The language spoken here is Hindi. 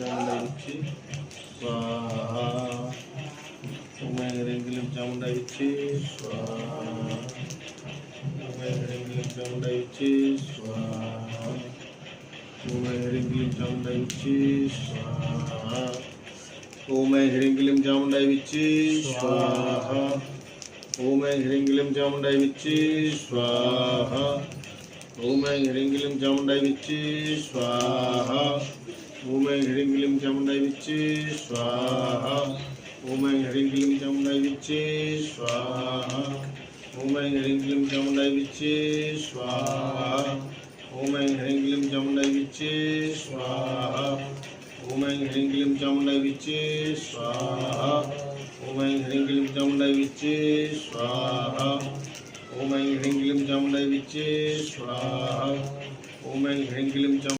चामुंडाई विच्ची स्वाहा। ओम ऐं ह्रीं क्लीं चामुंडाई विच्ची स्वाहा। ओम ऐं ह्रीं क्लीं चामुंडाई विच्ची स्वाहा। ओम ऐं ह्रीं क्लीं चामुंडाई विच्ची स्वाहा। ओम ऐं ह्रीं क्लीं चामुंडाई विच्ची स्वाहा। ओम ऐं ह्रीं क्लीं चामुंडाई विच्ची स्वाहा। ओम ऐं ह्रीं क्लीं चामुंडाई विच्ची स्वाहा। ओम ऐं ह्रीं क्लीं चामुंडाई विच्ची स्वाहा। ओम ऐं ह्रीं क्लीं चामुंडाई विच्ची स्वाहा। ओम ऐं ह्रीं क्लीं चामुंडाई विच्ची स्वाहा। ओम ऐं ह्रीं क्लीं चामुंडाई विच्ची स्वाहा। ओम ऐं ह्रीं क्लीं चामुंडाई विच्ची स्वाहा। ओम ऐं ह्रीं क्लीं चामुंडाई विच्ची स्वाहा। ओम ऐं ह्रीं क्लीं चामुंडाई विच्ची स्वाहा। ओम ऐं ह्रीं क्लीं